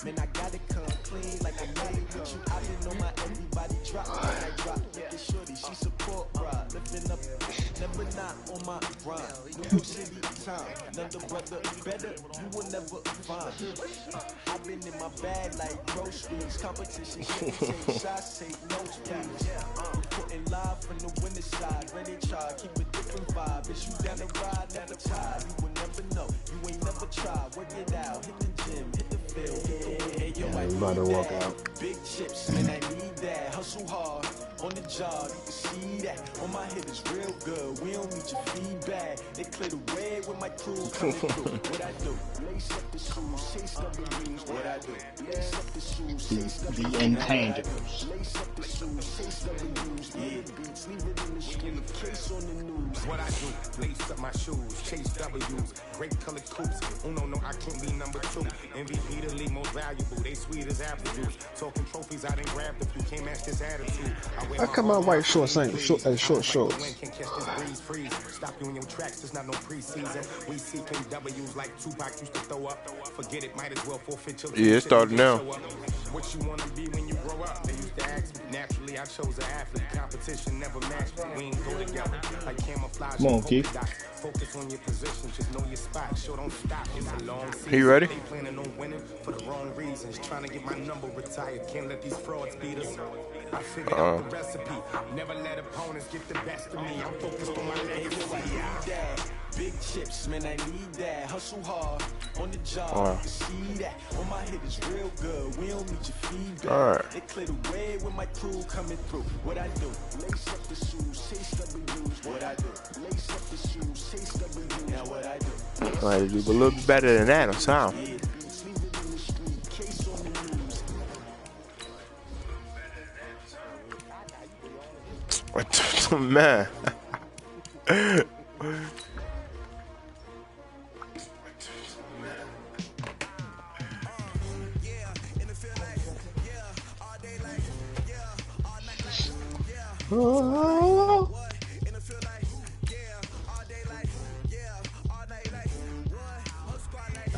Man, I gotta come clean like I made with you. I've been on my everybody drop when I drop. Look at shorty, she support ride. Lifting up, never not on my grind. New York City time, another brother better, you will never find. I've been in my bag like groceries. Competition, shit, take shots, take notes, please. Putting live from the winner side, ready try, keep a different vibe. Bitch, you down the ride, never tired. You will never know, you ain't never tried. Work it out, hit the gym, hit the field, hit the hey, yo, I need that. Big chips, man, I need that. Hustle hard, on the job, you can see that. On my hit is real good, we don't need your feedback. They clear the way with my crew coming through. What I do? Lace up the shoes, chase W's. What I do? Lace up the shoes, chase W's. The intangibles. Lace up the shoes, chase W's. Yeah, beats, leave it in the street, case on the news. What I do? Lace up my shoes, chase W's. Great colored coops. Uno, no, I can't be number 2. MVP the league most valuable. They sweet as apple juice. Talking trophies, I didn't grab the few. Can't match this attitude. I come out white shorts, ain't short shorts. Stop you in your tracks, there's not no preseason. We seeking W's like Tupac used to throw up. Forget it, might as well forfeit your. Yeah, it started now. What you wanna be when you grow up? They used to ask me. Naturally, I chose an athlete. Competition never matched me. We ain't go together like camouflage. Come on, Keith. Focus on your position, just know your spot. Sure, don't stop. It's a long season. You ready? They planning on winning for the wrong reasons. Trying to get my number retired. Can't let these frauds beat us. I figured out the recipe. Never let opponents get the best of me. I'm focused on my legacy. Big chips, man, I need that. Hustle hard on the job. You see that? On my hit is real good. We don't need your feedback. They clear the way with my crew coming through. What I do? Lace up the shoes, chase W's. What I do? Lace up the shoes, chase W's. Now what I do? I do a little bit better than that on sound. Man.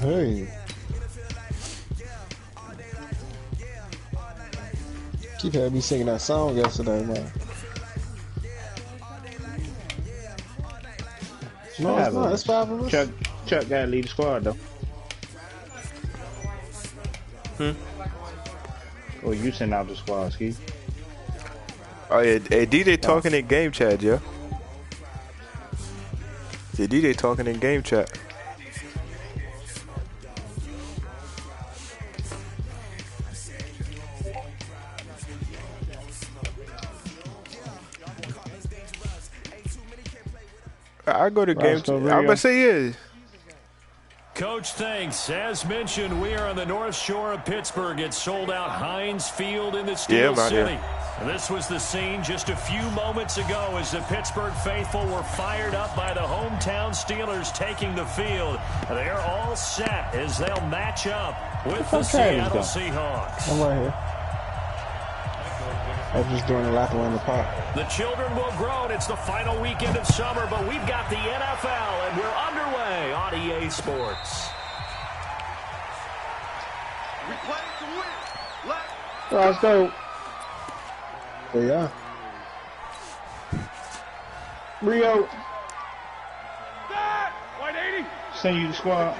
Hey. Keith had me singing that song yesterday, man. No, it's not. It's 5 of us. Chuck got to lead the squad, though. Or you send out the squad, Ski. Oh, yeah. Hey, DJ talking in game chat, yeah? Yeah, DJ talking in game chat. I go to game. I'm gonna say yeah. Coach, thanks. As mentioned, we are on the North Shore of Pittsburgh. It's sold out Heinz Field in the Steel City. This was the scene just a few moments ago as the Pittsburgh faithful were fired up by the hometown Steelers taking the field. They're all set as they'll match up with the Seattle Seahawks. I'm right here. I'm just doing a lap around the park. The children will grow, and it's the final weekend of summer, but we've got the NFL, and we're underway on EA Sports. We play to win. Let's go. There you are. Rio. White 80. Send you the squad.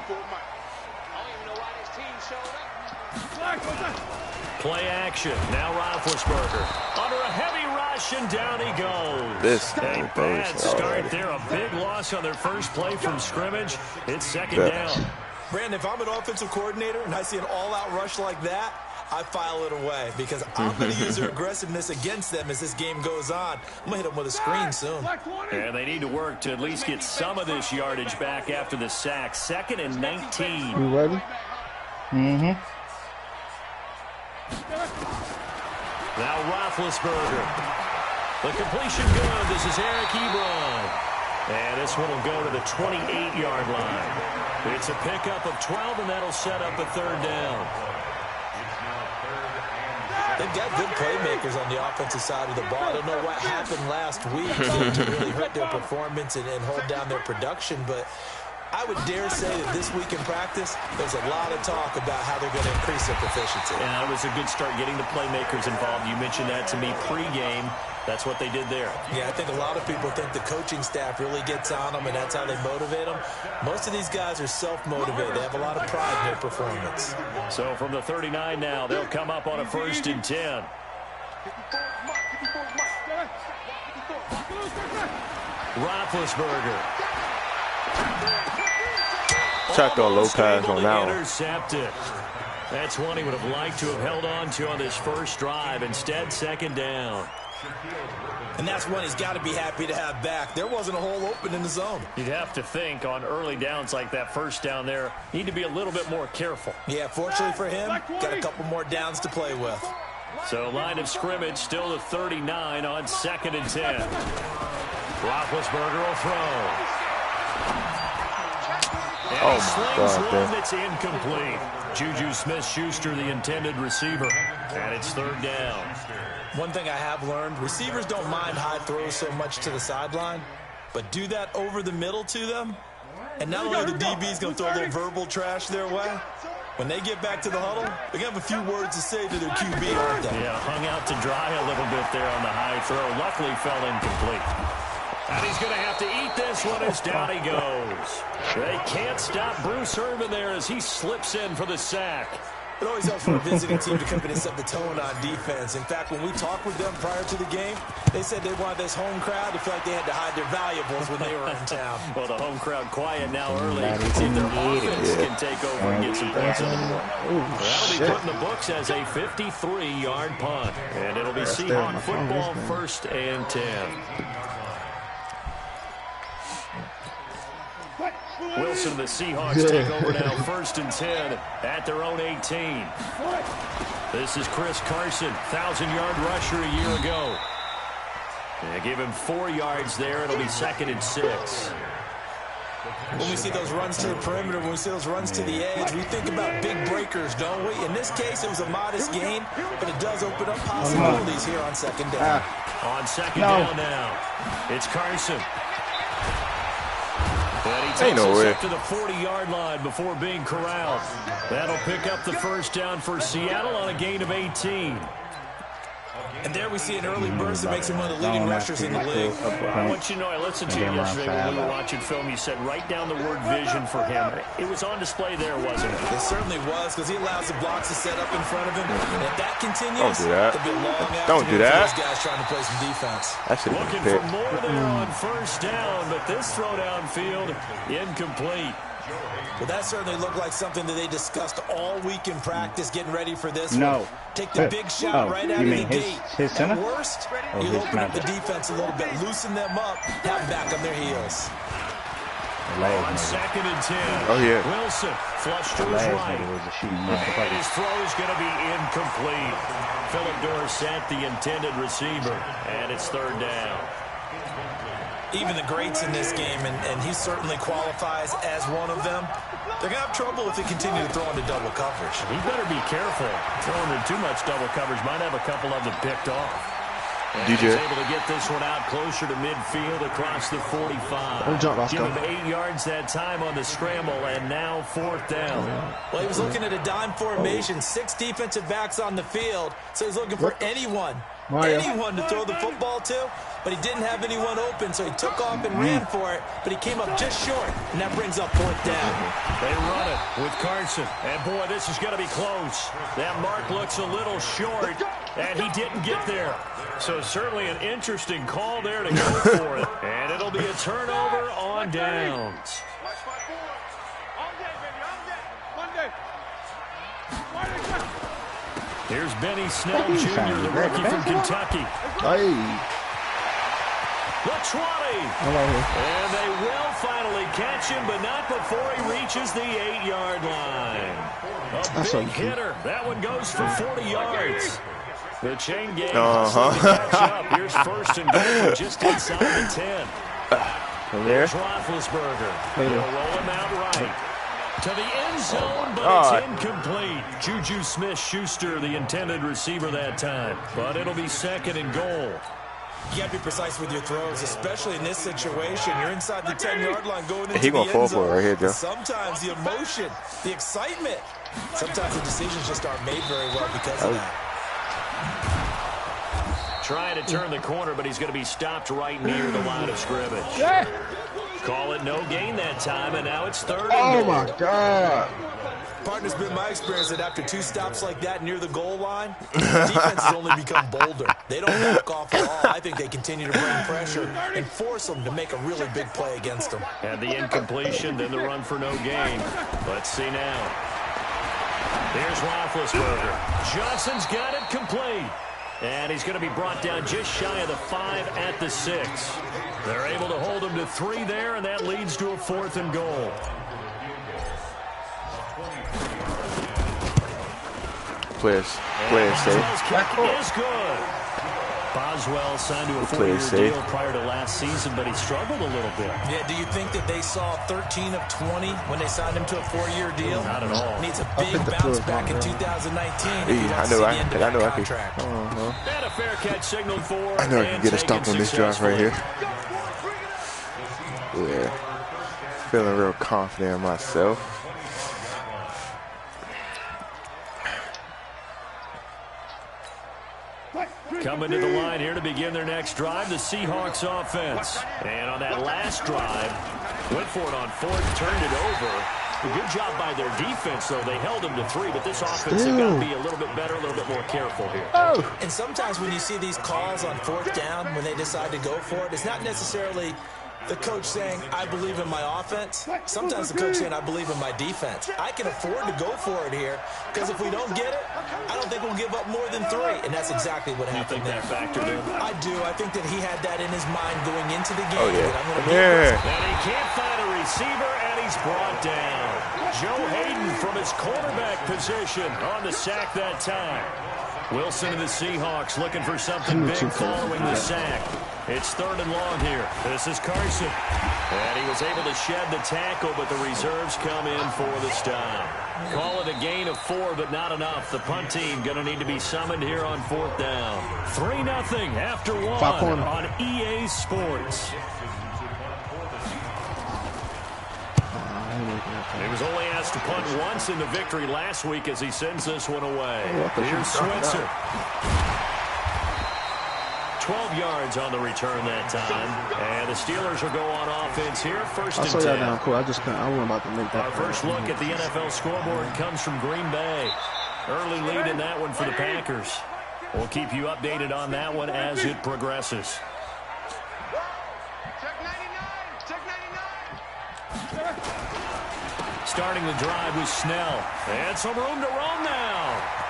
Play action. Now Roethlisberger. Under a heavy rush, and down he goes. This a bad start there. A big loss on their first play from scrimmage. It's second down. Brandon, if I'm an offensive coordinator and I see an all-out rush like that, I file it away because I'm going to use their aggressiveness against them as this game goes on. I'm going to hit them with a screen soon. And they need to work to at least get some of this yardage back after the sack. 2nd and 19. You ready? Mm-hmm. Now Roethlisberger. The completion good. This is Eric Ebron. And this one will go to the 28-yard line. It's a pickup of 12, and that'll set up a 3rd down. They've got good playmakers on the offensive side of the ball. I don't know what happened last week to really hurt their performance and hold down their production, but I would dare say that this week in practice, there's a lot of talk about how they're going to increase their proficiency. Yeah, it was a good start getting the playmakers involved. You mentioned that to me pregame. That's what they did there. Yeah, I think a lot of people think the coaching staff really gets on them, and that's how they motivate them. Most of these guys are self-motivated. They have a lot of pride in their performance. So from the 39 now, they'll come up on a 1st and 10. Roethlisberger. Checked on low pass on that one. Intercepted. That's one he would have liked to have held on to on this first drive. Instead, 2nd down. And that's one he's got to be happy to have back. There wasn't a hole open in the zone. You'd have to think on early downs like that first down there, need to be a little bit more careful. Yeah, fortunately for him, got a couple more downs to play with. So line of scrimmage still the 39 on 2nd and 10. Roethlisberger will throw. And he slings one that's incomplete. Juju Smith-Schuster, the intended receiver. And it's 3rd down. One thing I have learned, receivers don't mind high throws so much to the sideline, but do that over the middle to them, and not only the DB's going to throw a little verbal trash their way, when they get back to the huddle, they're going to have a few words to say to their QB, aren't they? Yeah, hung out to dry a little bit there on the high throw. Luckily fell incomplete. And he's going to have to eat this one as down he goes. They can't stop Bruce Irvin there as he slips in for the sack. It always helps for a visiting team to come in and set the tone on defense. In fact, when we talked with them prior to the game, they said they wanted this home crowd to feel like they had to hide their valuables when they were in town. Well, the home crowd quiet now early. See if their offense can take over and get some points on the board. That'll be put in the books as a 53-yard punt. And it'll be Seahawks football 1st and 10. Wilson and the Seahawks take over now 1st and 10 at their own 18. This is Chris Carson, 1,000-yard rusher a year ago. They give him 4 yards there. It'll be 2nd and 6. When we see those runs to the perimeter, when we see those runs to the edge, we think about big breakers, don't we? In this case, it was a modest gain, but it does open up possibilities here on 2nd down. On 2nd down now, it's Carson. And he takes us up to the 40-yard line before being corralled. That'll pick up the 1st down for Seattle on a gain of 18. And there we see an early burst that makes him one of the leading rushers in the league. I want you to know, I listened to you yesterday when we were watching film. You said write down the word vision for him. It was on display there, wasn't it? It certainly was, because he allows the blocks to set up in front of him. And if that continues, don't do that. There'll be a long Don't do that. Those guys trying to play some defense. Looking for more there on 1st down, but this throw downfield incomplete. Well, that certainly looked like something that they discussed all week in practice, getting ready for this No. one. Take the big shot right out of the gate. His center? At worst, you'll open up the defense a little bit, loosen them up, have them back on their heels. On 2nd and 10. Oh, yeah. Wilson flush to his right. And his throw is going to be incomplete. Philip Dorsett, the intended receiver, and it's 3rd down. Even the greats in this game, and he certainly qualifies as one of them, they're going to have trouble if they continue to throw into double coverage. He better be careful. Throwing into too much double coverage might have a couple of them picked off. And he's able to get this one out closer to midfield across the 45. Give him 8 yards that time on the scramble, and now 4th down. Well, he was looking at a dime formation, 6 defensive backs on the field, so he's looking for anyone to throw the football to, but he didn't have anyone open, so he took off and ran for it, but he came up just short, and that brings up 4th down. They run it with Carson, and boy, this is going to be close. That mark looks a little short, and he didn't get there. So certainly an interesting call there to go for it, and it'll be a turnover on downs. Here's Benny Snell Jr., the rookie from Kentucky. The 20. And they will finally catch him, but not before he reaches the 8-yard line. A big hitter. That one goes for 40 yards. The chain gang hustling to catch up. Here's 1st and goal just inside the 10. There's Roethlisberger. He'll roll him out right to the end zone, but it's incomplete. Juju Smith-Schuster, the intended receiver that time. But it'll be 2nd and goal. You got to be precise with your throws, especially in this situation. You're inside the 10-yard line going into He the gonna fall end for it zone. right here, Joe. Sometimes the emotion, the excitement, sometimes the decisions just aren't made very well because of that. Trying to turn the corner, but he's going to be stopped right near the line of scrimmage. Call it no gain that time, and now it's third and Oh goal. my God. Partner, it's been my experience that after 2 stops like that near the goal line, defense has only become bolder. They don't back off at all. I think they continue to bring pressure and force them to make a really big play against them. And the incompletion, then the run for no gain. Let's see now. Here's Roethlisberger. Johnson's got it complete. And he's going to be brought down just shy of the 5 at the 6. They're able to hold him to 3 there, and that leads to a 4th and goal. Players safe. Boswell's kick is good. Boswell signed to a 4-year deal prior to last season, but he struggled a little bit. Yeah, do you think that they saw 13 of 20 when they signed him to a 4-year deal? Not at all. Needs a big bounce back in 2019. I know I could. And a fair catch signaled for. I know I can get a stop on this drive right here. Yeah. Feeling real confident in myself. Coming to the line here to begin their next drive, the Seahawks offense. And on that last drive, went for it on 4th, turned it over. A good job by their defense, though. They held them to 3, but this offense has got to be a little bit better, a little bit more careful here. And sometimes when you see these calls on 4th down, when they decide to go for it, it's not necessarily the coach saying, I believe in my offense. Sometimes the coach saying, I believe in my defense. I can afford to go for it here, because if we don't get it, I don't think we'll give up more than 3. And that's exactly what happened there. You think that factored in? I do. I think that he had that in his mind going into the game. Oh, yeah. That I'm gonna get this. And he can't find a receiver, and he's brought down. Joe Hayden from his quarterback position on the sack that time. Wilson and the Seahawks looking for something big following the sack. It's 3rd and long here. This is Carson. And he was able to shed the tackle, but the reserves come in for the stop. Call it a gain of 4, but not enough. The punt team going to need to be summoned here on 4th down. 3-0 after 1 on EA Sports. He was only asked to punt once in the victory last week as he sends this one away. Here's Switzer. 12 yards on the return that time. And the Steelers will go on offense here. 1st and 10. I saw y'all down cool. I wasn't about to make that. Our first look at the NFL scoreboard comes from Green Bay. Early lead in that one for the Packers. We'll keep you updated on that one as it progresses. Starting the drive with Snell. And some room to roam now.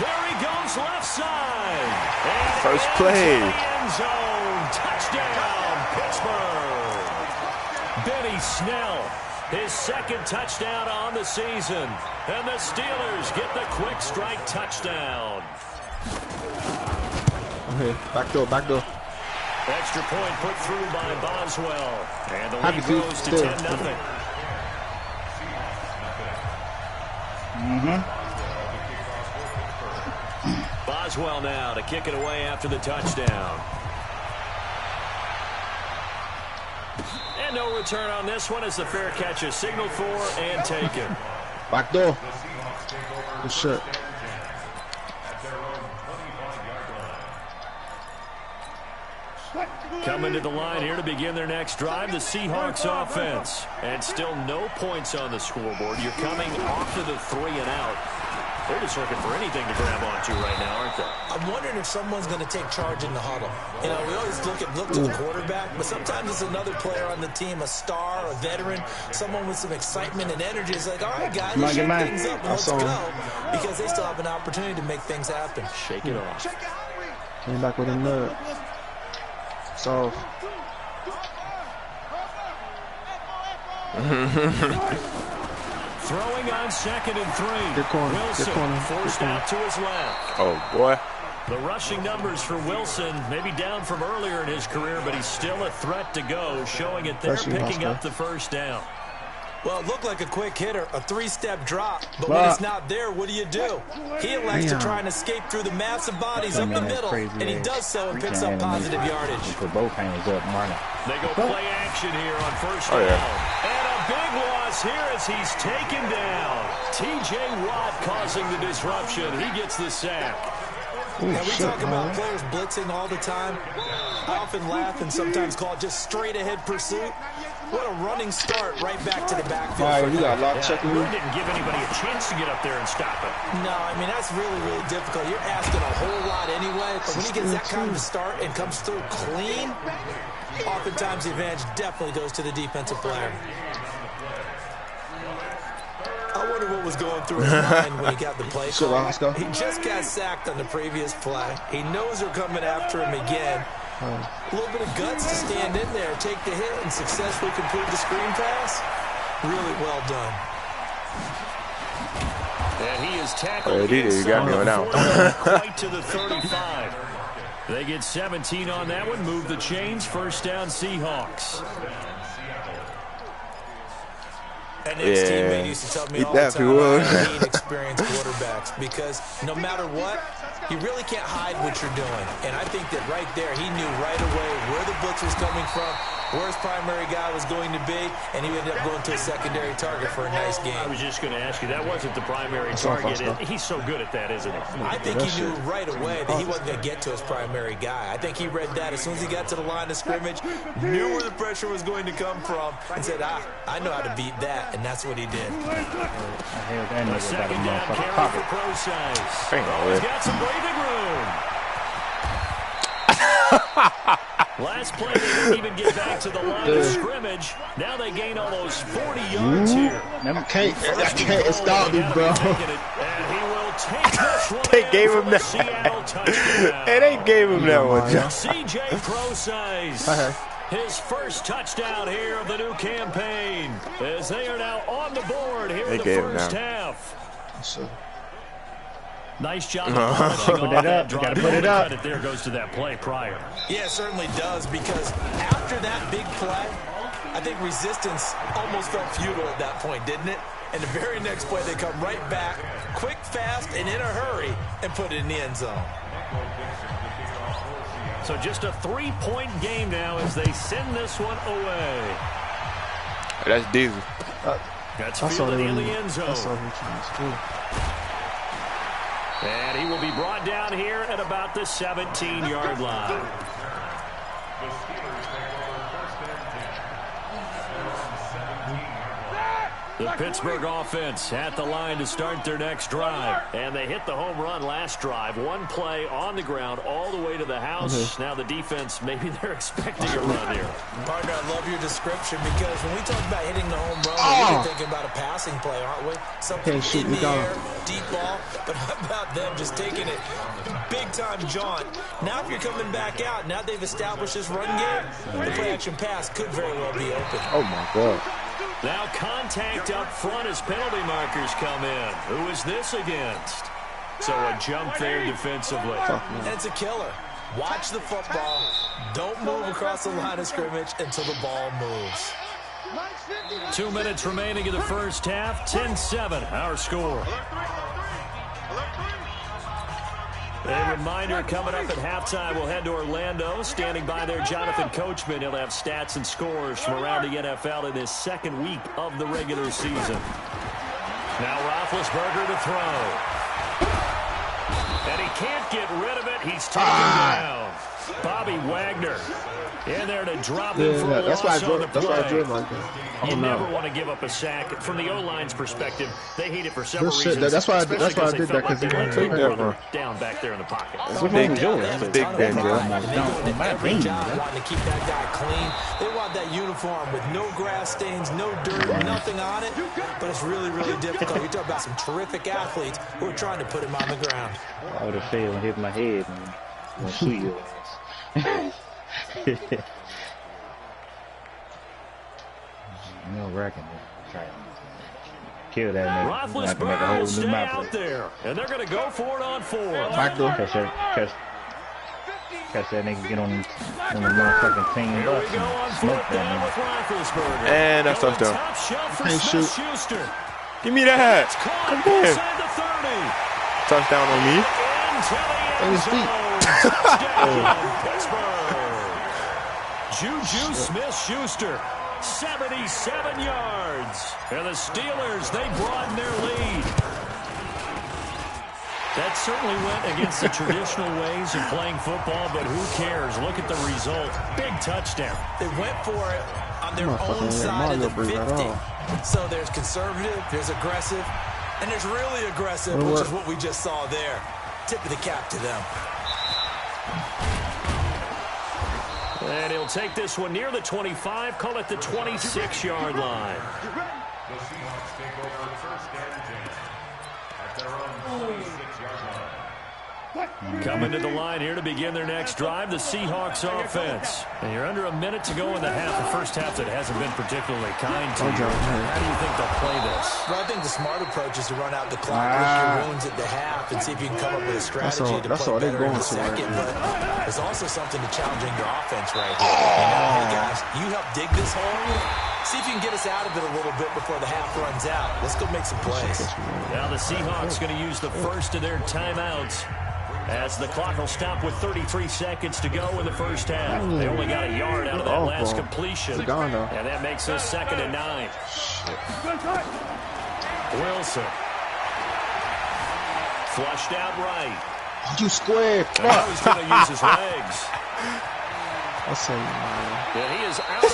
There he goes left side. And First play. End zone. Touchdown, Pittsburgh. Benny Snell, his 2nd touchdown on the season. And the Steelers get the quick strike touchdown. Okay, back door. Extra point put through by Boswell. And the lead goes to 10-0. Boswell now to kick it away after the touchdown. And no return on this one as the fair catch is signaled for and taken. Back door. Good shit. Coming to the line here to begin their next drive, the Seahawks offense. And still no points on the scoreboard. You're coming off of the 3 and out. They're just looking for anything to grab onto right now, aren't they? I'm wondering if someone's going to take charge in the huddle. You know, we always look to the quarterback, but sometimes it's another player on the team, a star, a veteran, someone with some excitement and energy. It's like, all right, guys, let's shake things up and let's go. Because they still have an opportunity to make things happen. Shake it off. Came back with a nut. So. Throwing on 2nd and 3. Good corner. Wilson Good corner. forced out to his left. Oh, boy. The rushing numbers for Wilson maybe down from earlier in his career, but he's still a threat to go, showing it there, picking up the 1st down. Well, it looked like a quick hitter, a three-step drop. But when it's not there, what do? He elects to try and escape through the massive bodies up the middle, and he does so and picks up positive yardage. Put both hands up, Marlon. They go play action here on first down. And a big loss here as he's taken down. T.J. Watt causing the disruption. He gets the sack. And we talk about players blitzing all the time. I often laugh and sometimes call it just straight-ahead pursuit. What a running start right back to the backfield. All right, you got a lot of checking. Didn't give anybody a chance to get up there and stop it. No, I mean, that's really, really difficult. You're asking a whole lot anyway. But when he gets that kind of a start and comes through clean, oftentimes the advantage definitely goes to the defensive player. I wonder what was going through his mind when he got the play call. He just got sacked on the previous play. He knows they're coming after him again. A little bit of guts to stand in there, take the hit, and successfully complete the screen pass. Really well done. And he is tackled. You got me on out. Quite to the 35. They get 17 on that one. Move the chains. First down, Seahawks. An ex-teammate used to tell me all the time I need experienced quarterbacks because no matter what, you really can't hide what you're doing. And I think that right there, he knew right away where the blitz was coming from, where his primary guy was going to be, and he ended up going to a secondary target for a nice game. I was just going to ask you, that wasn't the primary target. He's so good at that, isn't he? I think he knew right away that he wasn't going to get to his primary guy. I think he read that as soon as he got to the line of scrimmage, knew where the pressure was going to come from, and said, I know how to beat that, and that's what he did. A second down carry for Pro-Size. He's got some breathing room. Last play, they didn't even get back to the line of scrimmage. Now they gain almost 40 yards here. I can't stop me, bro. And he will take this one. They gave him that. Hey, they gave him that one. C.J. Pro-Size. His first touchdown here of the new campaign as they are now on the board here in the first half. Nice job of polishing off that drop. Gotta put it up. Credit there goes to that play prior. Yeah, it certainly does because after that big play, I think resistance almost felt futile at that point, didn't it? And the very next play, they come right back, quick, fast, and in a hurry, and put it in the end zone. So just a 3-point game now as they send this one away. That's Diesel. That's fielded in the end zone. And he will be brought down here at about the 17-yard line. The Pittsburgh offense at the line to start their next drive. And they hit the home run last drive. One play on the ground all the way to the house. Now the defense, maybe they're expecting a run here. Partner, I love your description because when we talk about hitting the home run, we're really thinking about a passing play, aren't we? Something in the air, deep ball. But how about them just taking it big-time jaunt? Now if you're coming back out, now they've established this run game, the play-action pass could very well be open. Oh, my God. Now contact up front as penalty markers come in. Who is this against? So a jump there defensively. And it's a killer. Watch the football. Don't move across the line of scrimmage until the ball moves. 2 minutes remaining in the first half. 10-7, our score. A reminder coming up at halftime, we'll head to Orlando. Standing by there, Jonathan Coachman. He'll have stats and scores from around the NFL in his second week of the regular season. Now Roethlisberger to throw. And he can't get rid of it. He's taken down. Bobby Wagner in there to drop him for a loss on the play. That's why I drew like that. You never want to give up a sack. From the O-line's perspective, they hate it for several reasons. That's why I did that because they want to take down back there in the pocket. That's a big deal. That's a big Ben Joe. Every job wanting to keep that guy clean. They want that uniform with no grass stains, no dirt, nothing on it. But it's really, really difficult. You talk about some terrific athletes who are trying to put him on the ground. I would have failed and hit my head and sue your ass. No wrecking. Kill that nigga. Roethlisberger will stay out there, and they're going to go for it on 4. Backdoor. Catch that nigga get on the motherfucking team bus and smoke that nigga. And that's touchdown. Can't shoot. Give me that. Come here. Touchdown on me. On his feet. Juju Smith-Schuster, 77 yards. And the Steelers, they broaden their lead. That certainly went against the traditional ways of playing football, but who cares? Look at the result. Big touchdown. They went for it on their own side of the 50. So there's conservative, there's aggressive, and there's really aggressive, which is what we just saw there. Tip of the cap to them. And he'll take this one near the 25, call it the 26-yard line. The Seahawks take over first down at their own 26-yard line. Coming to the line here to begin their next drive, the Seahawks offense. And you're under a minute to go in the half, the first half that hasn't been particularly kind to you. How do you think they'll play this? Well, I think the smart approach is to run out the clock, lick your wounds at the half, and see if you can come up with a strategy to play better in the second. But there's also something to challenging your offense right here. Hey, guys, you help dig this hole. See if you can get us out of it a little bit before the half runs out. Let's go make some plays. Now the Seahawks going to use the first of their timeouts, as the clock will stop with 33 seconds to go in the first half. They only got a yard out of that last completion. And that makes this 2nd and 9. Wilson. Flushed out right. You square. Now he's going to use his legs. I'll say, And he is out of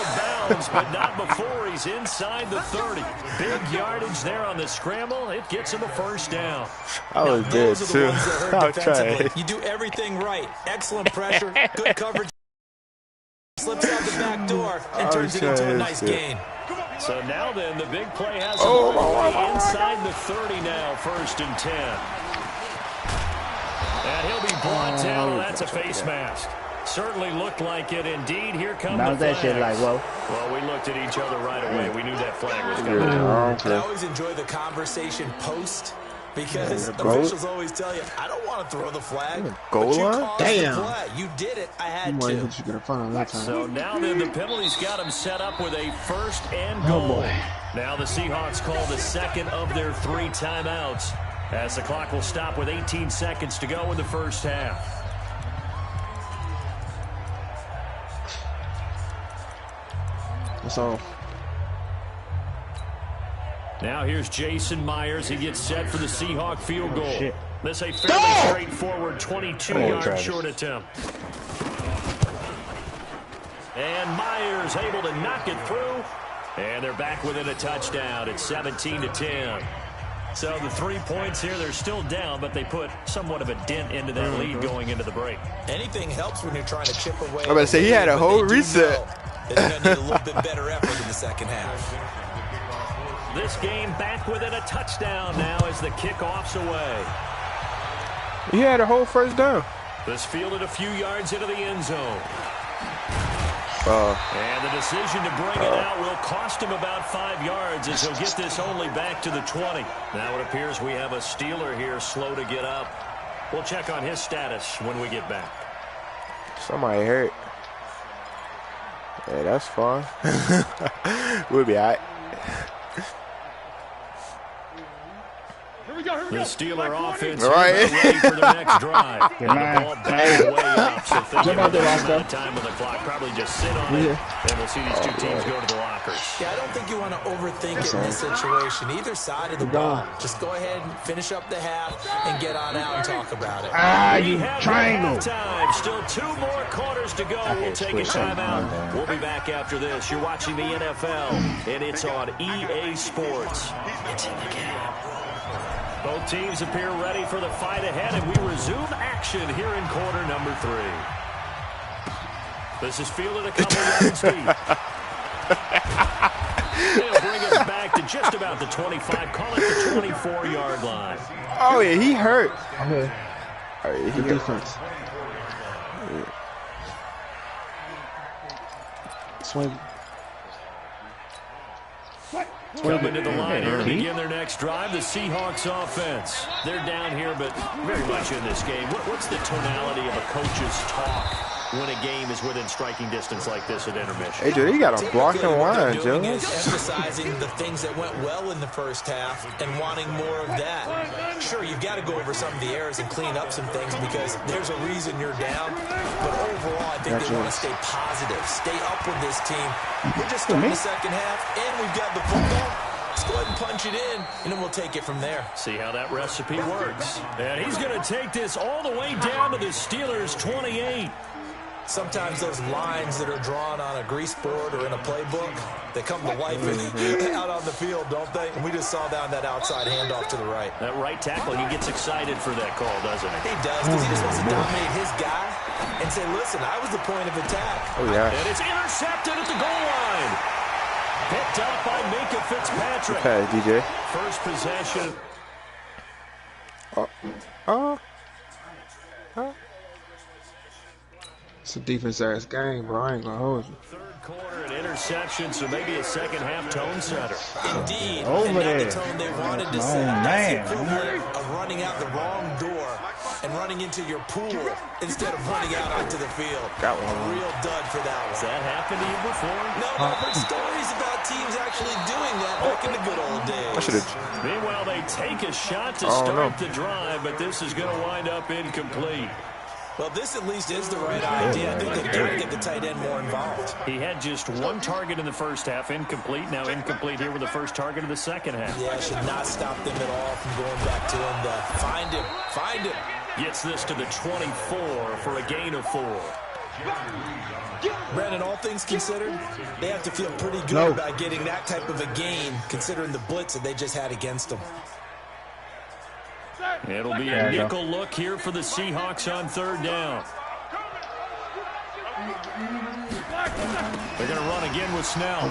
bounds, but not before he's inside the 30. Big yardage there on the scramble. It gets him a first down. I was dead, too. I'll try. You do everything right. Excellent pressure, good coverage. Slips out the back door and turns it into a nice gain. So now then, the big play has him inside the 30 now, 1st and 10. And he'll be brought down. That's a face mask. Certainly looked like it. Indeed, here comes the that shit like, whoa. Well, we looked at each other right away. We knew that flag was coming. I always enjoy the conversation post, because officials always tell you, I don't want to throw the flag. Goal line? Damn. The play. You did it. I had to. So now then, the penalty's got him set up with a 1st and goal. Now the Seahawks call the 2nd of their 3 timeouts, as the clock will stop with 18 seconds to go in the first half. So now here's Jason Myers. He gets set for the Seahawk field goal. This a fairly straightforward 22-yard short attempt. And Myers able to knock it through. And they're back within a touchdown. It's 17-10. So the 3 points here, they're still down, but they put somewhat of a dent into that lead going into the break. Anything helps when you're trying to chip away. I'm about to say, he had a whole reset. They're going to need a little bit better effort in the second half. This game back within a touchdown now as the kickoff's away. He had a whole first down. This fielded a few yards into the end zone. And the decision to bring it out will cost him about 5 yards, as he'll get this only back to the 20. Now it appears we have a Steeler here slow to get up. We'll check on his status when we get back. Somebody hurt. Yeah, that's fine. We'll be all right. The Steeler offense ready for their next drive. And the ball back way up, so thinking about the time on the clock, probably just sit on it, and we'll see these two teams go to the lockers. Yeah, I don't think you want to overthink it in this situation. Either side of the ball. Just go ahead and finish up the half and get on out and talk about it. You triangle. Still 2 more quarters to go. We'll take a timeout. We'll be back after this. You're watching the NFL, and it's on EA Sports. It's in the game. Both teams appear ready for the fight ahead, and we resume action here in quarter number 3. This is fielded a couple yards deep. They'll bring us back to just about the 25, call it the 24-yard line. Oh, yeah, he hurt. Okay. Oh, yeah, he defense. Swing. Coming to the line here to begin their next drive, the Seahawks offense. They're down here, but very much in this game. What's the tonality of a coach's talk when a game is within striking distance like this at intermission? Hey, dude, he got a blocking line, Joe. Emphasizing the things that went well in the first half and wanting more of that. Sure, you've got to go over some of the errors and clean up some things because there's a reason you're down. But overall, I think they want to stay positive, stay up with this team. We're just starting the second half, and we've got the football. Let's go ahead and punch it in, and then we'll take it from there. See how that recipe works. And he's going to take this all the way down to the Steelers' 28. Sometimes those lines that are drawn on a grease board or in a playbook, they come to life out on the field, don't they? And we just saw that on that outside handoff to the right. That right tackle, he gets excited for that call, doesn't he? He does, because he just wants to dominate his guy and say, listen, I was the point of attack. Oh, yeah. And it's intercepted at the goal line. Picked up by Minka Fitzpatrick. Okay, DJ. First possession. It's a defense-ass game, bro. I ain't gonna hold you. Third quarter, an interception, so maybe a second-half tone setter. Indeed. Over and not there. the tone they wanted to set. That's the equivalent of running out the wrong door and running into your pool instead of running out onto the field. Got one. A real dud for that one. Has that happened to you before? No, I've heard stories about teams actually doing that back in the good old days. I should have. Meanwhile, they take a shot to start the drive, but this is going to wind up incomplete. Well, this at least is the right idea. I think they've got to get the tight end more involved. He had just one target in the first half, incomplete. Now incomplete here with the first target of the second half. Yeah, should not stop them at all from going back to him. Find him. Find him. Gets this to the 24 for a gain of 4. Brandon, all things considered, they have to feel pretty good about getting that type of a gain, considering the blitz that they just had against them. It'll be a nickel look here for the Seahawks on third down. They're going to run again with Snell.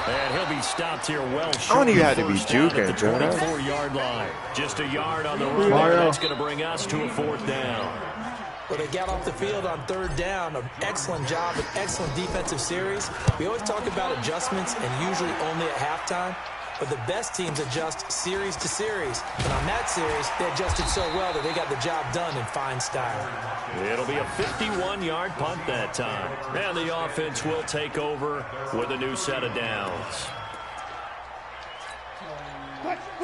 And he'll be stopped here well short. I don't even have to be juking, Joe. 24-yard line. Just a yard on the run. That's going to bring us to a fourth down. Well, they got off the field on third down. An excellent job, an excellent defensive series. We always talk about adjustments and usually only at halftime. But the best teams adjust series to series. And on that series, they adjusted so well that they got the job done in fine style. It'll be a 51-yard punt that time. And the offense will take over with a new set of downs.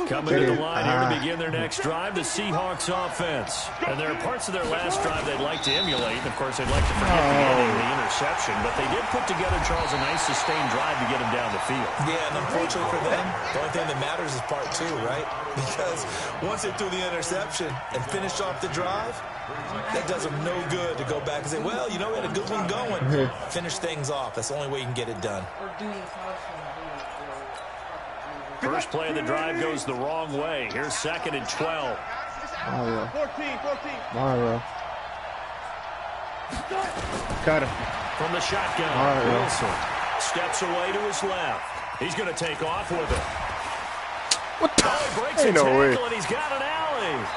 Coming to the line here to begin their next drive, the Seahawks offense. And there are parts of their last drive they'd like to emulate. And, of course, they'd like to forget the interception. But they did put together, Charles, a nice sustained drive to get him down the field. Yeah, and unfortunately for them, the only thing that matters is part 2, right? Because once they threw the interception and finished off the drive, that does them no good to go back and say, well, you know, we had a good one going. Finish things off. That's the only way you can get it done. First play of the drive goes the wrong way. Here's 2nd and 12. Mario. 14. Mario. Got him. From the shotgun, Mario. Wilson steps away to his left. He's going to take off with it. What the? He breaks Ain't a no tackle, way. and he's got an alley.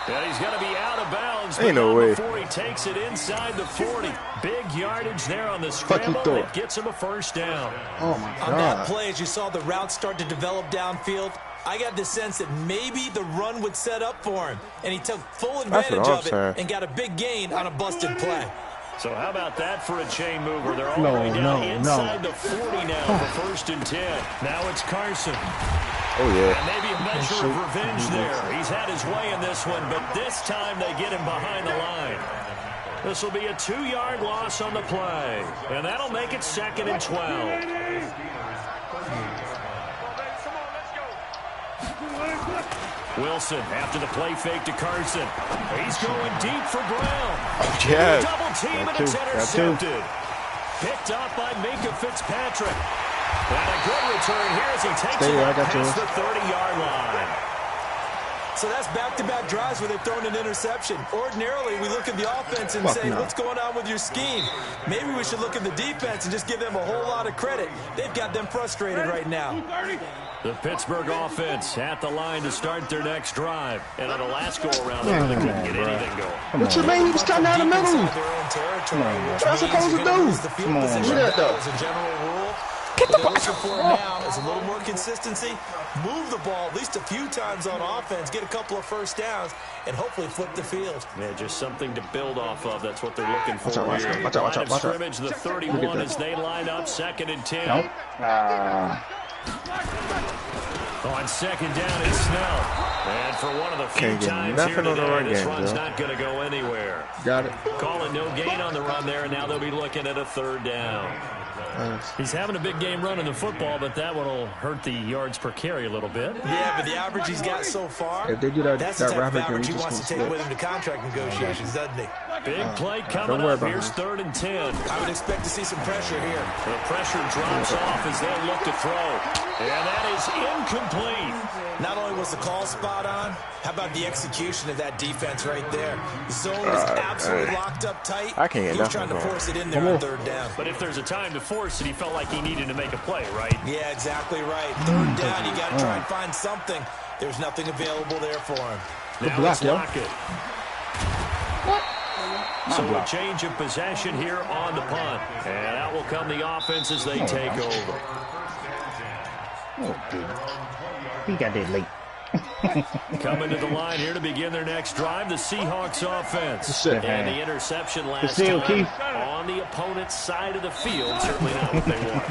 And he's going to be out of bounds. Ain't no way. Before he takes it inside the 40. Big yardage there on the scramble. It gets him a first down. Oh, my God. On that play, as you saw the route start to develop downfield, I got the sense that maybe the run would set up for him. And he took full advantage of it and got a big gain on a busted play. So how about that for a chain mover? They're all the way down inside the 40 now for 1st and 10. Now it's Carson. Oh, yeah. And maybe a measure of revenge there. He's had his way in this one, but this time they get him behind the line. This will be a 2-yard loss on the play. And that'll make it 2nd and 12. Wilson after the play fake to Carson. He's going deep for Brown. Oh, yeah. Double team and it's intercepted. Picked up by Minka Fitzpatrick. And a good return here as he takes it past the 30-yard line. So that's back-to-back drives where they've thrown an interception. Ordinarily, we look at the offense and say, what's going on with your scheme? Maybe we should look at the defense and just give them a whole lot of credit. They've got them frustrated right now. The Pittsburgh offense at the line to start their next drive. And on the last go-around, they really couldn't get anything going. What you mean? He was cutting down the middle. What am I supposed to do? Come on, look at that, though. As a general rule, What they're looking for now is a little more consistency, move the ball at least a few times on offense, get a couple of first downs, and hopefully flip the field. Yeah, just something to build off of. That's what they're looking for here. Watch out, watch out, watch out. Scrimmage, the 31 as they line up, 2nd and 10. Nope. On 2nd down, it's Snell. And for one of the few times here today, this run's not going to go anywhere. Got it. Calling no gain on the run there, and now they'll be looking at a 3rd down. He's having a big game running the football, but that one will hurt the yards per carry a little bit. Yeah, but the average he's got so far, If they do that, that's the type of rapid, average he just wants to take with him to contract negotiations, doesn't he? Big play coming up. Here's 3rd and 10. I would expect to see some pressure here. The pressure drops off as they'll look to throw. And that is incomplete. Not only was the call spot on, how about the execution of that defense right there? The zone was absolutely locked up tight. I can't get he was trying to force it in there on 3rd down. But if there's a time to force it, he felt like he needed to make a play, right? Yeah, exactly right. 3rd down, you got to try and find something. There's nothing available there for him. Now let's lock it. So a change of possession here on the punt. And out will come the offense as they take over. He got that late. Coming to the line here to begin their next drive, the Seahawks offense. And the interception last time on the opponent's side of the field. Certainly not what they want.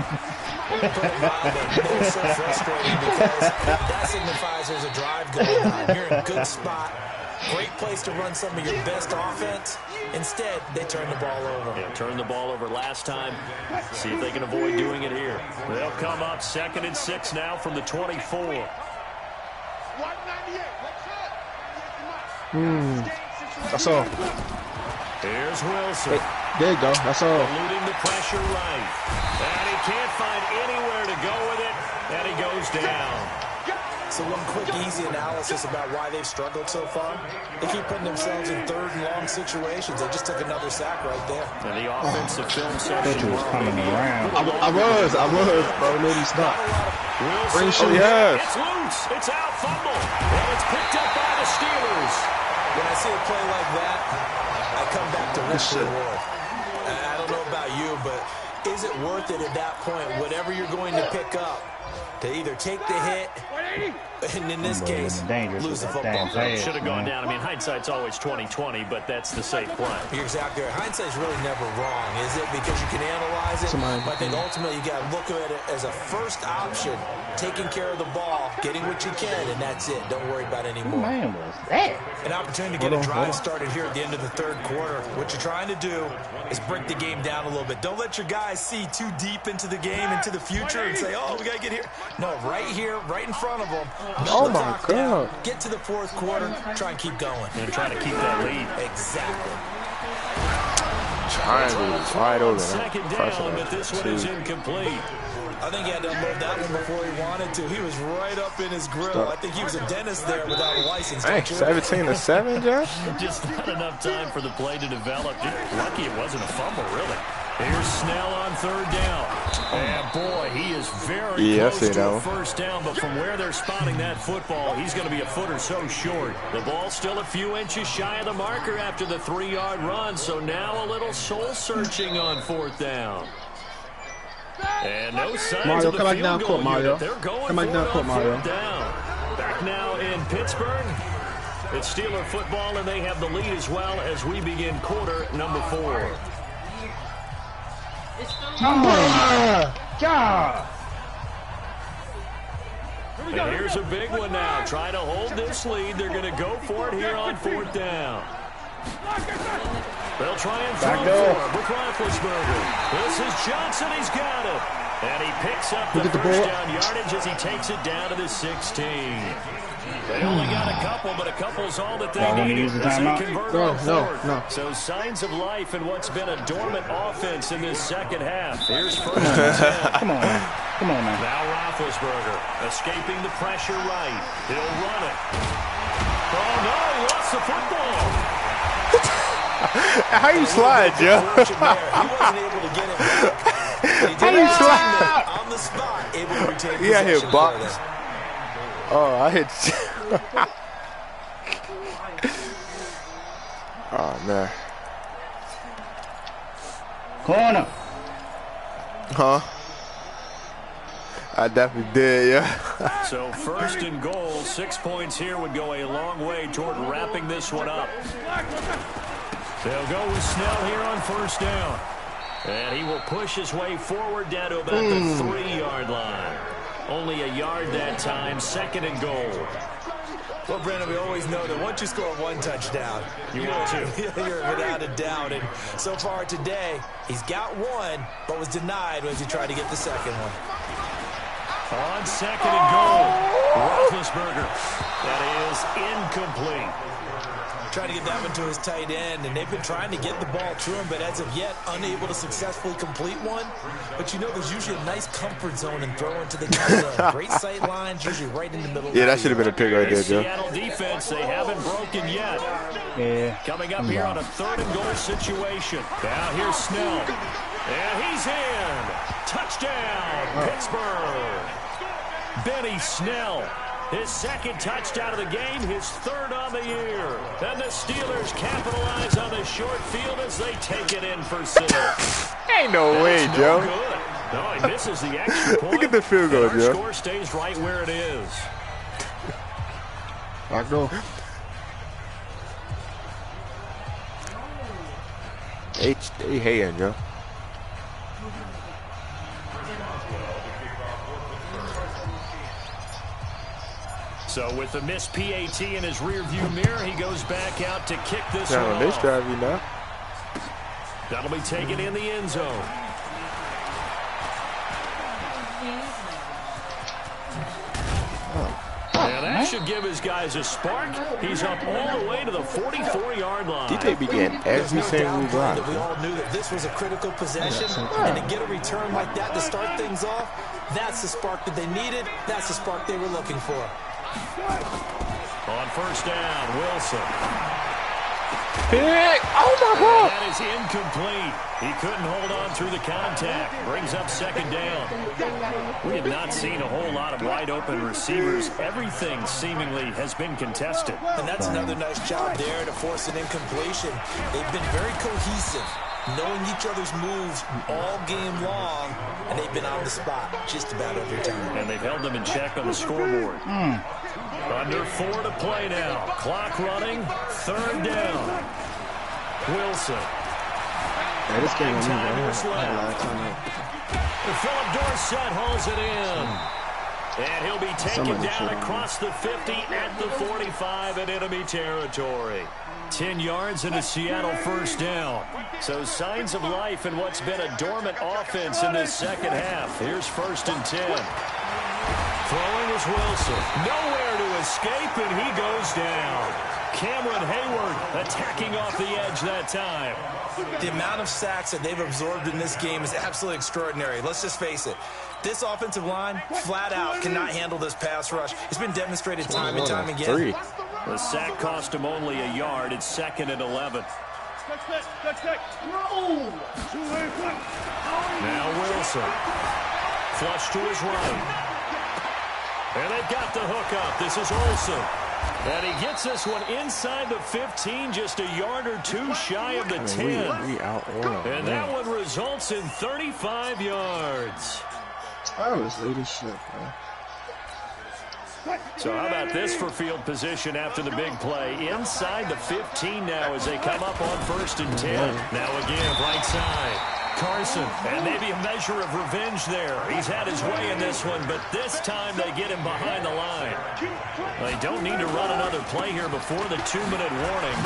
It's so frustrating because that signifies there's a drive going on. You're in a good spot. Great place to run some of your best offense. Instead, they turn the ball over. Yeah, turned the ball over last time. See if they can avoid doing it here. They'll come up 2nd and 6 now from the 24. That's all. Here's Wilson. There you go. That's all. Eluding the pressure right. And he can't find anywhere to go with it. And he goes down. So one quick, easy analysis about why they've struggled so far. They keep putting themselves in 3rd and long situations. They just took another sack right there. And the offensive film section was coming around. I was, bro. Maybe stop. Wilson, it's loose. It's out, fumble. And it's picked up by the Steelers. When I see a play like that, I come back to risk reward. I don't know about you, but is it worth it at that point, whatever you're going to pick up, to either take the hit, and in this case, lose the football? Should have gone down. I mean, hindsight's always 20/20, but that's the safe play. You're exactly right. Hindsight's really never wrong, is it? Because you can analyze it, but I think ultimately you got to look at it as a first option, taking care of the ball, getting what you can, and that's it. Don't worry about any more. Man, was that? An opportunity to get a drive started here at the end of the 3rd quarter. What you're trying to do is break the game down a little bit. Don't let your guys see too deep into the game, into the future, and say, oh, we got to get here. No, right here, right in front of them. Oh, my God. Get to the 4th quarter. Try and keep going. And try to keep that lead. Exactly. Triangle is wide open. 2nd down, but this one is incomplete. I think he had to unload that one before he wanted to. He was right up in his grill. I think he was a dentist there without a license. Hey, 17-7, Josh? Just not enough time for the play to develop. Lucky it wasn't a fumble, really. Here's Snell on 3rd down. And, boy, he is very close to a first down. But from where they're spotting that football, he's going to be a foot or so short. The ball's still a few inches shy of the marker after the 3-yard run. So now a little soul-searching on 4th down. And no signs of the field goal unit. They're going for it on 4th down. Back now in Pittsburgh. It's Steeler football, and they have the lead as well as we begin quarter number 4. And here's a big one now. Trying to hold this lead. They're going to go for it here on 4th down. They'll try and throw for it with Roethlisberger. This is Johnson. He's got it. And he picks up the first down yardage as he takes it down to the 16. They only got a couple, but a couple's all that they needed as they convert on 4th. No. So signs of life in what's been a dormant offense in this 2nd half. Here's 1st and 10. Come on now. Now Roethlisberger escaping the pressure right. He'll run it. Oh, no, he lost the football. How you slide, Joe? He wasn't able to get it back. How you slide? On the spot, able to retain possession. Yeah, hit box. Oh, I hit. Oh, man. Corner. Huh? I definitely did, yeah. So first and goal, 6 points here would go a long way toward wrapping this one up. They'll go with Snell here on first down. And he will push his way forward down to about the 3-yard line. Only a yard that time, second and goal. Well, Brandon, we always know that once you score one touchdown, you're without a doubt. And so far today, he's got one, but was denied as he tried to get the second one. On second and goal, Roethlisberger. That is incomplete. Trying to get that one to his tight end, and they've been trying to get the ball to him, but as of yet, unable to successfully complete one. But you know, there's usually a nice comfort zone in throwing to the tight end. Great sight lines, usually right in the middle. Yeah, that should have been a pick right there, Joe. Seattle defense, they haven't broken yet. Yeah. Coming up here on a third and goal situation. Now here's Snell. And he's in. Touchdown, Pittsburgh. Benny Snell. His second touchdown of the game, his third on the year. And the Steelers capitalize on the short field as they take it in for 6. Ain't no way, Joe. Good. No, he misses the extra point. Look at the field goal, Joe. Our score stays right where it is. Back door. Hey, hating, Joe. So with the missed PAT in his rearview mirror, he goes back out to kick this one On this off. drive, you know. That'll be taken in the end zone. And that should give his guys a spark. He's up all the way to the 44-yard line. DJ began every single drive. We all knew that this was a critical possession, and to get a return like that to start things off, that's the spark that they needed. That's the spark they were looking for. On first down, Wilson. Pick! Oh, my God! That is incomplete. He couldn't hold on through the contact. Brings up second down. We have not seen a whole lot of wide-open receivers. Everything seemingly has been contested. And that's another nice job there to force an incompletion. They've been very cohesive, knowing each other's moves all game long, and they've been on the spot just about every time. And they've held them in check on the scoreboard. Under 4 to play now. Clock running. Third down. Wilson. Yeah, this game Philip Dorsett hauls it in. And he'll be taken down across the 50 at the 45 in enemy territory. 10 yards and a Seattle first down. So signs of life in what's been a dormant offense in this second half. Here's first and 10. Throwing is Wilson. Nowhere to escape, and he goes down. Cameron Hayward attacking off the edge that time. The amount of sacks that they've absorbed in this game is absolutely extraordinary. Let's just face it. This offensive line, flat out, cannot handle this pass rush. It's been demonstrated time and time again. 3. The sack cost him only a yard. It's second and 11. Now Wilson. Flush to his right. And they've got the hook up. This is Olsen. And he gets this one inside the 15, just a yard or two shy of the 10. And that one results in 35 yards. That was late as shit, man. So how about this for field position after the big play? Inside the 15 now as they come up on first and 10. Now again, right side. Carson, and maybe a measure of revenge there. He's had his way in this one, but this time they get him behind the line. They don't need to run another play here before the 2-minute warning.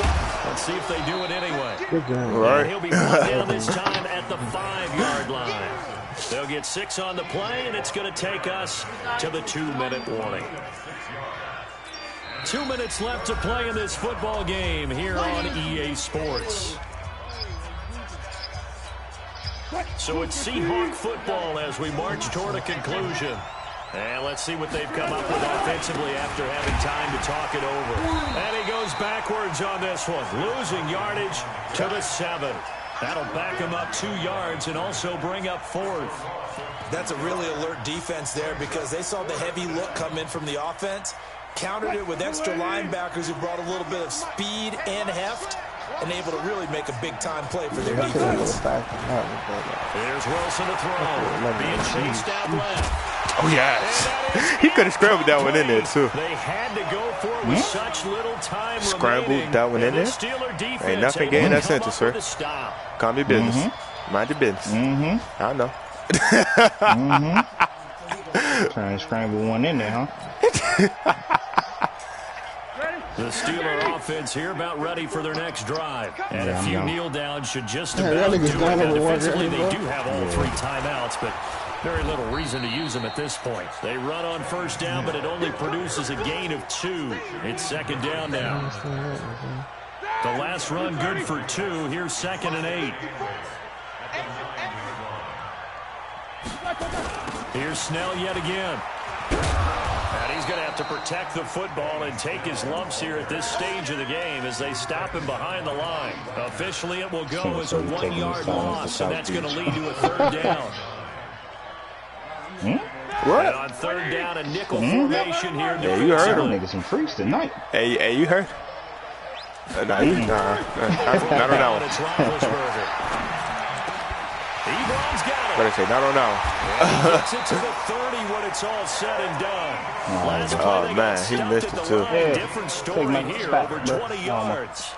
Let's see if they do it anyway. Right. He'll be brought down this time at the 5-yard line. They'll get 6 on the play, and it's going to take us to the 2-minute warning. 2 minutes left to play in this football game here on EA Sports. So it's Seahawk football as we march toward a conclusion. And let's see what they've come up with offensively after having time to talk it over. And he goes backwards on this one, losing yardage to the 7. That'll back him up 2 yards and also bring up 4th. That's a really alert defense there because they saw the heavy look come in from the offense, countered it with extra linebackers who brought a little bit of speed and heft, and able to really make a big-time play for their defense. Here's Wilson to throw. Being chased out left. Oh, yes. He could have scrambled that one in there, too. They had to go for it with such little time Scrambled that one in there? Ain't nothing gained that sentence, sir. Calm your business. Mind your business. I know. Trying to scramble one in there, huh? The Steeler offense here about ready for their next drive. And a few kneel downs should just about do it. Defensively, they do have all 3 timeouts, but very little reason to use them at this point. They run on first down, but it only produces a gain of 2. It's second down now. The last run good for 2. Here's 2nd and 8. Here's Snell yet again. And he's going to have to protect the football and take his lumps here at this stage of the game as they stop him behind the line. Officially, it will go as a 1-yard loss, and that's going to lead to a 3rd down. What? And on 3rd down, a nickel formation here. Yeah, you heard him. Niggas some freaks tonight. Hey, you heard? Not on that one. It's Roethlisberger. Ebron's got it. Better say, not on that He gets it to the 30 when it's all said and done. Oh, man, he missed it, too. Different story here, over 20 yards.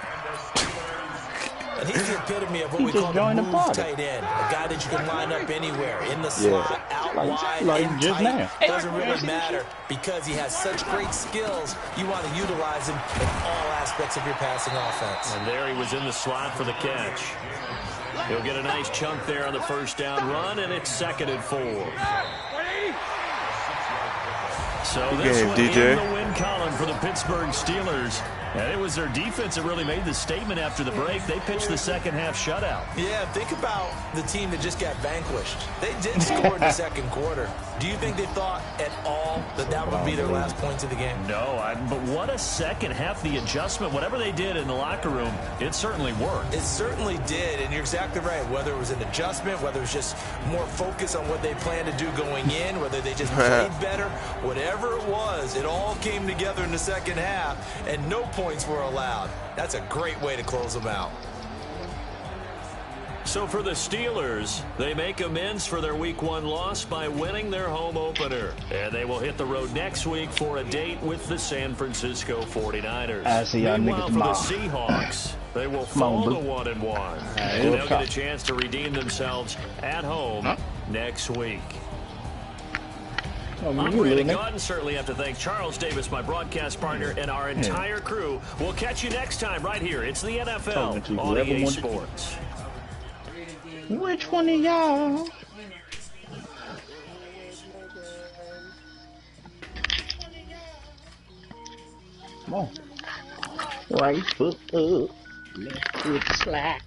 And he's the epitome of what we call a move tight end. A guy that you can line up anywhere. In the slot, out wide, in tight. Doesn't really matter because he has such great skills. You want to utilize him in all aspects of your passing offense. And there he was in the slot for the catch. He'll get a nice chunk there on the first down run, and it's 2nd and 4. So this one in the win column for the Pittsburgh Steelers. And it was their defense that really made the statement after the break. They pitched the second half shutout. Yeah, think about the team that just got vanquished. They did score in the 2nd quarter. Do you think they thought at all that that would be their last points of the game? No, but what a second half. The adjustment, whatever they did in the locker room, it certainly worked. It certainly did, and you're exactly right. Whether it was an adjustment, whether it was just more focus on what they planned to do going in, whether they just played better, whatever it was, it all came together in the second half, and no points were allowed. That's a great way to close them out. So for the Steelers, they make amends for their Week 1 loss by winning their home opener. And they will hit the road next week for a date with the San Francisco 49ers. Meanwhile, for the Seahawks, they will fall to 1-1. And they'll get a chance to redeem themselves at home next week. I'm Brandon Gaudin. Certainly have to thank Charles Davis, my broadcast partner, and our entire crew. We'll catch you next time right here. It's the NFL on EA Sports. Which one of y'all? Come on. Right foot up, left foot slack.